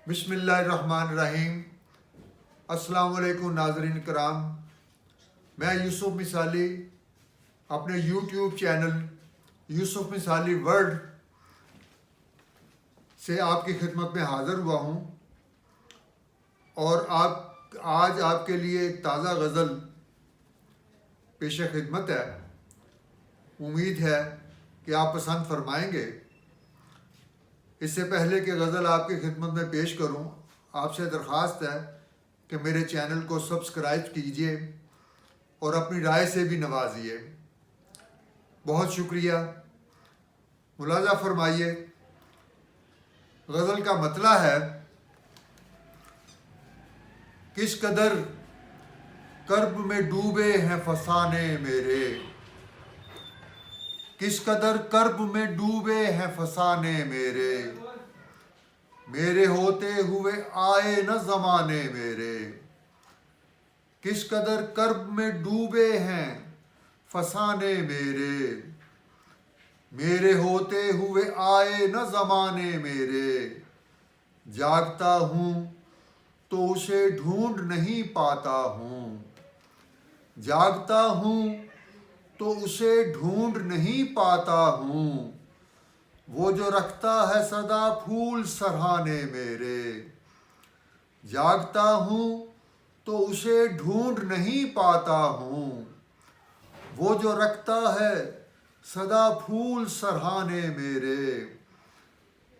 بسم اللہ الرحمن الرحیم۔ السلام علیکم ناظرین کرام، میں یوسف مثالی اپنے یوٹیوب چینل یوسف مثالی ورلڈ سے آپ کی خدمت میں حاضر ہوا ہوں، اور آج آپ کے لیے ایک تازہ غزل پیش خدمت ہے۔ امید ہے کہ آپ پسند فرمائیں گے۔ اس سے پہلے کہ غزل آپ کی خدمت میں پیش کروں، آپ سے درخواست ہے کہ میرے چینل کو سبسکرائب کیجئے اور اپنی رائے سے بھی نوازیے۔ بہت شکریہ۔ ملاحظہ فرمائیے، غزل کا مطلع ہے: کس قدر کرب میں ڈوبے ہیں فسانے میرے، کس قدر کرب میں ڈوبے ہیں فسانے میرے، میرے ہوتے ہوئے آئے نہ زمانے میرے، کس قدر کرب میں ڈوبے ہیں فسانے میرے، میرے ہوتے ہوئے آئے نہ زمانے میرے، جاگتا ہوں تو اسے ڈھونڈ نہیں پاتا ہوں، جاگتا ہوں تو اسے ڈھونڈ نہیں پاتا ہوں، وہ جو رکھتا ہے سدا پھول سرہانے میرے، جاگتا ہوں تو اسے ڈھونڈ نہیں پاتا ہوں، وہ جو رکھتا ہے سدا پھول سرہانے میرے۔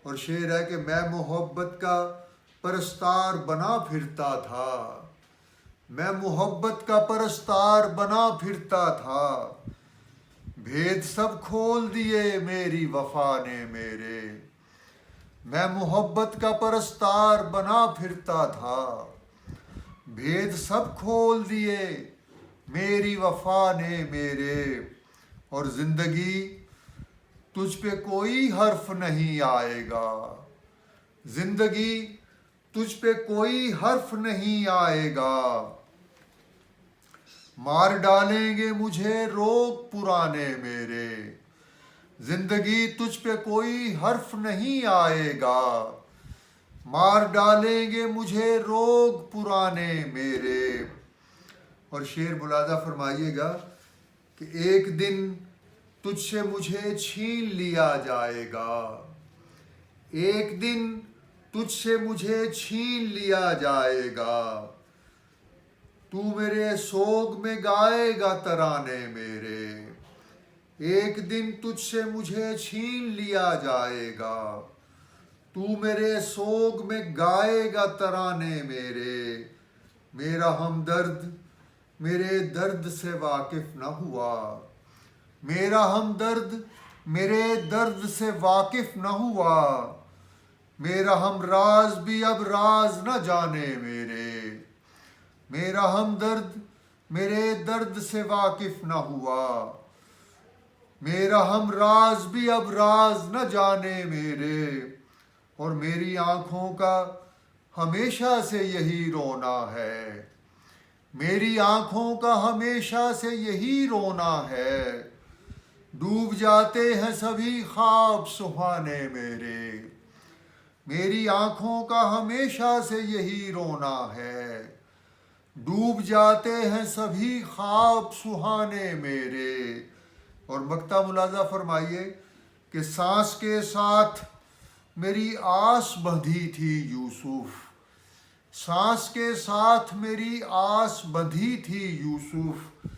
اور شعر ہے کہ میں محبت کا پرستار بنا پھرتا تھا، میں محبت کا پرستار بنا پھرتا تھا، بھید سب کھول دیے میری وفا نے میرے، میں محبت کا پرستار بنا پھرتا تھا، بھید سب کھول دیے میری وفا نے میرے، اور زندگی تجھ پہ کوئی حرف نہیں آئے گا، زندگی تجھ پہ کوئی حرف نہیں آئے گا، مار ڈالیں گے مجھے روگ پرانے میرے، زندگی تجھ پہ کوئی حرف نہیں آئے گا، مار ڈالیں گے مجھے روگ پرانے میرے۔ اور شعر ملاحظہ فرمائیے گا کہ ایک دن تجھ سے مجھے چھین لیا جائے گا، ایک دن تجھ سے مجھے چھین لیا جائے گا، تو میرے سوگ میں گائے گا ترانے میرے، ایک دن تجھ سے مجھے چھین لیا جائے گا، تو میرے سوگ میں گائے گا ترانے میرے، میرا ہمدرد میرے درد سے واقف نہ ہوا، میرا ہمدرد میرے درد سے واقف نہ ہوا، میرا ہم راز بھی اب راز نہ جانے میرے، میرا ہمدرد میرے درد سے واقف نہ ہوا، میرا ہم راز بھی اب راز نہ جانے میرے، اور میری آنکھوں کا ہمیشہ سے یہی رونا ہے، میری آنکھوں کا ہمیشہ سے یہی رونا ہے، ڈوب جاتے ہیں سبھی خواب سہانے میرے، میری آنکھوں کا ہمیشہ سے یہی رونا ہے، ڈوب جاتے ہیں سبھی خواب سہانے میرے۔ اور مقطع ملاحظہ فرمائیے کہ سانس کے ساتھ میری آس بندھی تھی یوسف، سانس کے ساتھ میری آس بندھی تھی یوسف،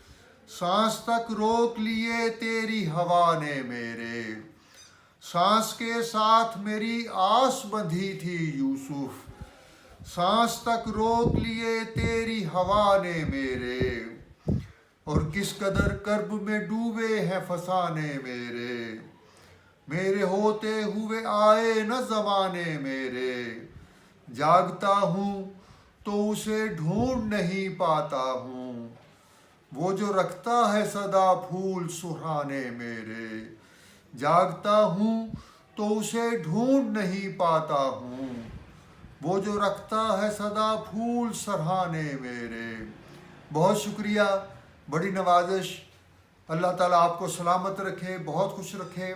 سانس تک روک لیے تیری ہوا نے میرے، سانس کے ساتھ میری آس بندھی تھی یوسف، سانس تک روک لیے تیری ہوا نے میرے، اور کس قدر کرب میں ڈوبے ہیں فسانے میرے، میرے ہوتے ہوئے آئے نہ زمانے میرے، جاگتا ہوں تو اسے ڈھونڈ نہیں پاتا ہوں، وہ جو رکھتا ہے سدا پھول سرہانے میرے، جاگتا ہوں تو اسے ڈھونڈ نہیں پاتا ہوں، وہ جو رکھتا ہے سدا پھول سرہانے میرے۔ بہت شکریہ، بڑی نوازش۔ اللہ تعالیٰ آپ کو سلامت رکھے، بہت خوش رکھے۔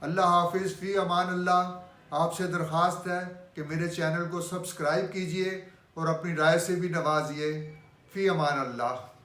اللہ حافظ، فی امان اللہ۔ آپ سے درخواست ہے کہ کہ میرے چینل کو سبسکرائب کیجئے اور اپنی رائے سے بھی نوازیے۔ فی امان اللہ۔